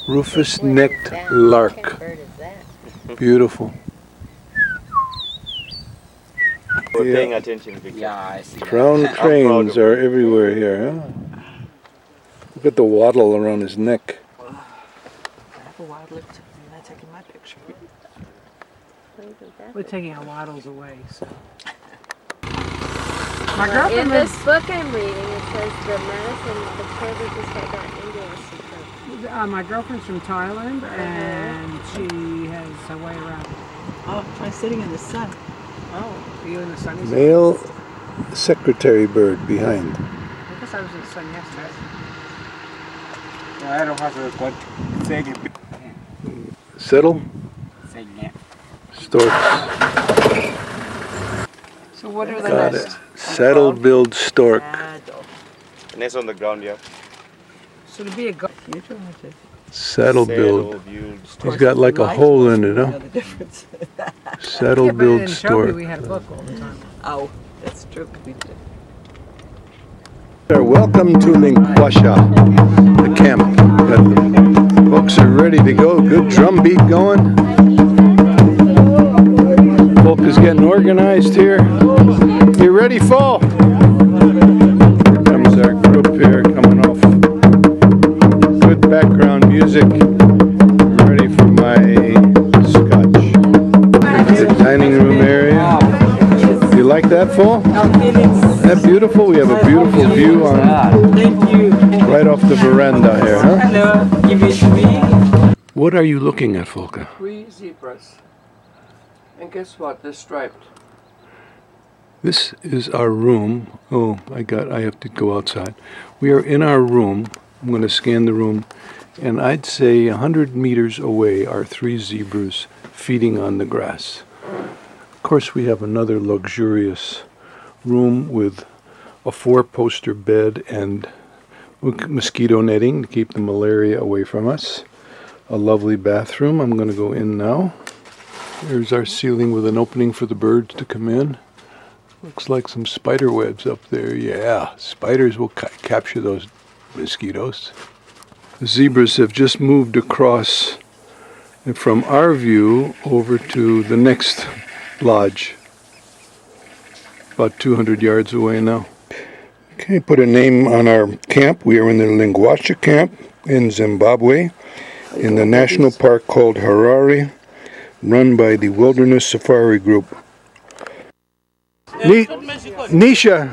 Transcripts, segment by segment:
Rufus-necked lark. Beautiful. We're paying attention, Victor. Yeah, I see. Crown cranes are everywhere here, huh? Look at the waddle around his neck. I have a wild lip. I'm not taking my picture. We're taking our waddles away, so. My girlfriend in this book I'm reading, it says the medicine, the further this got India is super. My girlfriend's from Thailand, and she has a way around. Oh, try sitting in the sun. Oh, are you in the sunny side? Male secretary bird behind. I guess I was in the sun yesterday. I don't have to say Settle? Storks. So what are the Got next? it. Saddle-billed stork. Nest on the ground, yeah. So to be a Saddle-billed. He's got like a hole in it, huh? Saddle-billed stork. We had a book all the time. Oh, that's true. We did. Welcome to Linkwasha, the camp. The folks are ready to go. Good drum beat going. Folk is getting organized here. You ready, fall? Here comes our group here coming off. Good background music. Ready for my scotch. The dining room area. You like that, fall? Isn't that beautiful? We have a beautiful view on right off the veranda here, huh? Hello, give it to me. What are you looking at, Volker? 3 zebras. And guess what? They're striped. This is our room. Oh, I have to go outside. We are in our room. I'm going to scan the room. And I'd say 100 meters away are 3 zebras feeding on the grass. Of course, we have another luxurious room with a 4-poster bed and mosquito netting to keep the malaria away from us. A lovely bathroom. I'm going to go in now. There's our ceiling with an opening for the birds to come in. Looks like some spider webs up there. Yeah, spiders will capture those mosquitoes. The zebras have just moved across from our view over to the next lodge. About 200 yards away now. Okay, put a name on our camp. We are in the Linkwasha camp in Zimbabwe, in the national park called Harare, run by the Wilderness Safari Group. Nisha!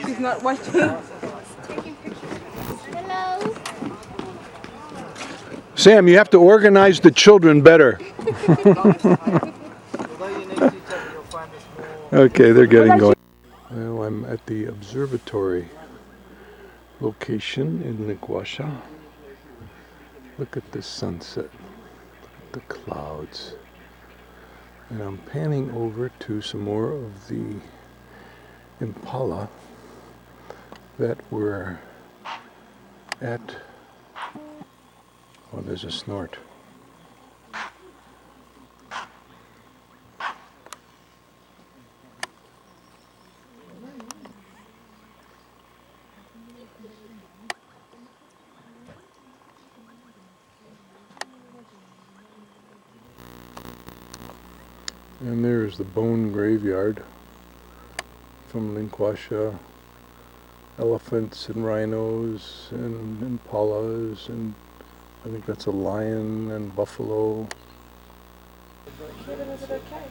He's not watching. Hello. Sam, you have to organize the children better. Okay, they're getting going. Well, I'm at the observatory location in Linkwasha. Look at the sunset. Look at the clouds. And I'm panning over to some more of the impala that were at... Oh, there's a snort. And there's the bone graveyard from Linkwasha. Elephants and rhinos and impalas, and I think that's a lion and buffalo. Kevin, is it okay?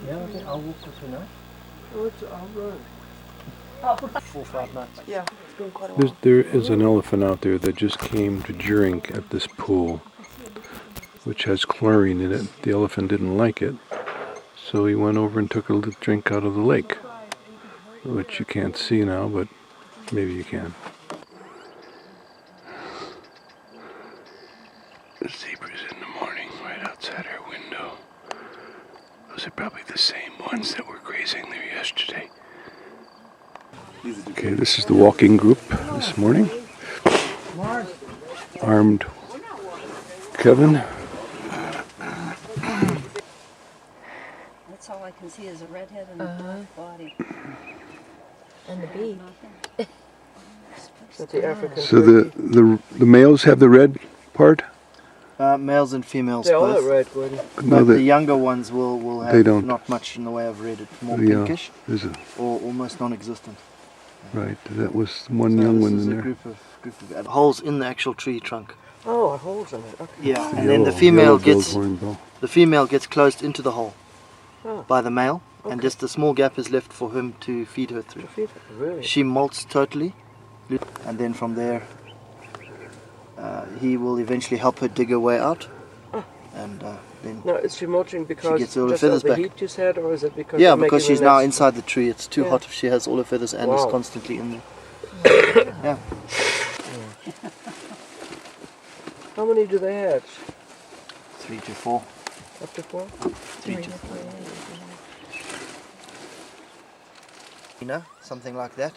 Yeah, I think I'll walk with you now. Oh, it's our road. 4 or 5 months. Yeah, it's been quite a while. There is an elephant out there that just came to drink at this pool, which has chlorine in it. The elephant didn't like it, so he went over and took a little drink out of the lake, which you can't see now, but maybe you can. The zebras in the morning right outside our window. Those are probably the same ones that were grazing there yesterday. Okay, this is the walking group this morning. Armed Kevin. That's all I can because he has a redhead and a black body. And the beak. That's the African So turkey. the males have the red part? Males and females They all both. have red, Gordon. No, But the that younger ones will They have don't. not much in the way of red. It's more yeah, pinkish there's a or almost non-existent. right. That was one So young this one is in a there. group of holes in the actual tree trunk. Oh, holes in it. Okay. Yeah, The and then the yellow- female yellow-billed gets hornbill. closed into the hole Oh. by the male, and Okay. just a small gap is left for him to feed her through. Really? She molts totally, and then from there he will eventually help her dig her way out, and then Now, is she molting because gets all her just feathers of the back. heat you said, or is it because yeah, of because making she's the now nest? inside the tree. It's too Yeah. hot if she has all her feathers and is Wow. constantly in there. Yeah, How many do they hatch? 3 to 4. Up to 4? 3 to 4. Something like that.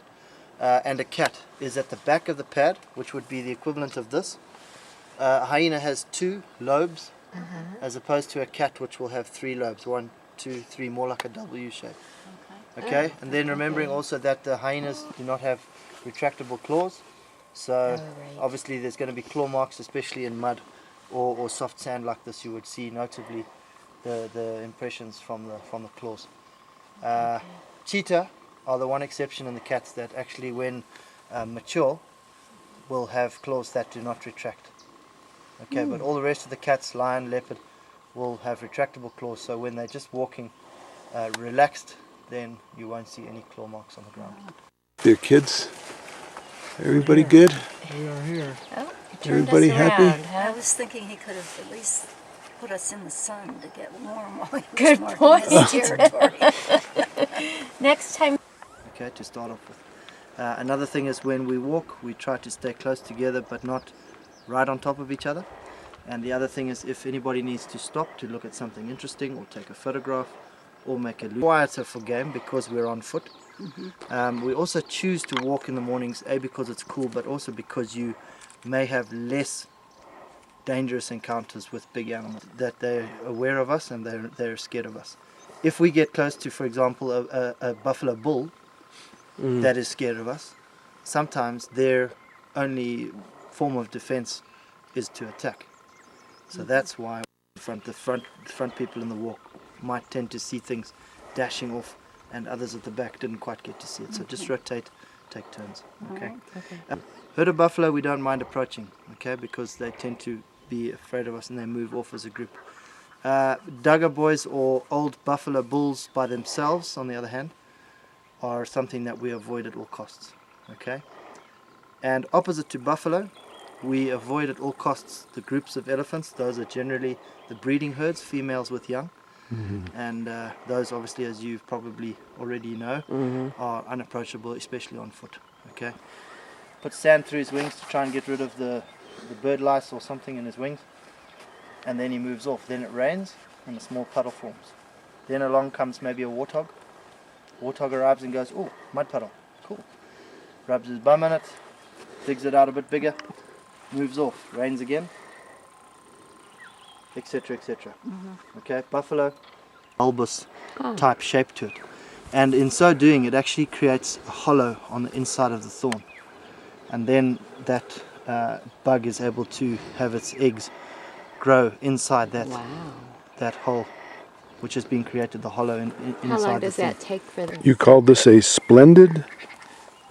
And a cat is at the back of the pad, which would be the equivalent of this. A hyena has 2 lobes, as opposed to a cat, which will have 3 lobes. 1, 2, 3, more like a W shape. Okay, and then remembering also that the hyenas do not have retractable claws, so obviously there's going to be claw marks, especially in mud or soft sand like this. You would see notably the impressions from the claws. Cheetah are the one exception in the cats that actually, when mature, will have claws that do not retract. Okay, but all the rest of the cats, lion, leopard, will have retractable claws. So when they're just walking relaxed, then you won't see any claw marks on the ground. Dear kids, everybody good? We are here. Oh, he turned Everybody us happy? around, huh? I was thinking he could have at least put us in the sun to get warm while he was Good marking point. his territory. Next time. Okay, to start off with. Another thing is, when we walk, we try to stay close together but not right on top of each other. And the other thing is, if anybody needs to stop to look at something interesting or take a photograph or make a loop, quieter for game because we're on foot. We also choose to walk in the mornings, A, because it's cool, but also because you may have less dangerous encounters with big animals, that they're aware of us and they're scared of us. If we get close to, for example, a buffalo bull that is scared of us, sometimes their only form of defense is to attack. So that's why the front people in the walk might tend to see things dashing off, and others at the back didn't quite get to see it. So just rotate, take turns. Okay. Herd of buffalo we don't mind approaching, okay, because they tend to be afraid of us and they move off as a group. Duggar boys or old buffalo bulls by themselves, on the other hand, are something that we avoid at all costs. Okay. And opposite to buffalo, we avoid at all costs the groups of elephants. Those are generally the breeding herds, females with young. And those, obviously, as you probably already know, are unapproachable, especially on foot. Okay. Put sand through his wings to try and get rid of the bird lice or something in his wings, and then he moves off. Then it rains and a small puddle forms. Then along comes maybe a warthog. Warthog arrives and goes, oh, mud puddle, cool. Rubs his bum in it, digs it out a bit bigger, moves off. Rains again, etc., etc. Okay, buffalo, bulbous type shape to it, and in so doing, it actually creates a hollow on the inside of the thorn, and then that bug is able to have its eggs grow inside that that hole, which has been created, the hollow inside. How long the does thorn. that take for them? You called this a splendid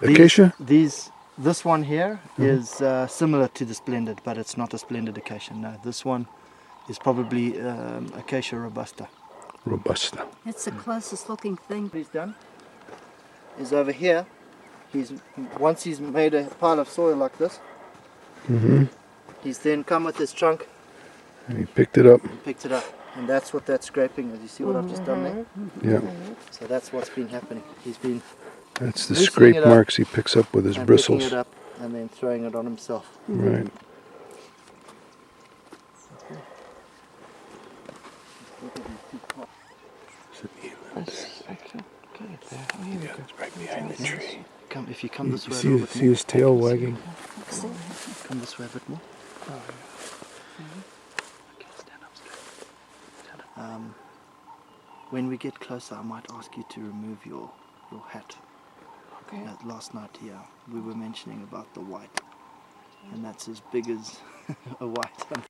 acacia? This one here is similar to the splendid, but it's not a splendid acacia. No, this one is probably Acacia robusta. Robusta. It's the closest looking thing. What he's done is over here. Once he's made a pile of soil like this, he's then come with his trunk And he picked it up. and picked it up, and that's what that scraping is. You see what I've just done there? Yeah. So that's what's been happening. He's been That's the loosening scrape it up marks he picks up with his and bristles. picking it up and then throwing it on himself. Right. Yeah, it's right behind the tree. If you come this way a See, little bit see more. his tail wagging? Come this way a bit more. Okay, stand up straight. Stand up. When we get closer, I might ask you to remove your hat. Okay. Last night, we were mentioning about the white, and that's as big as a white.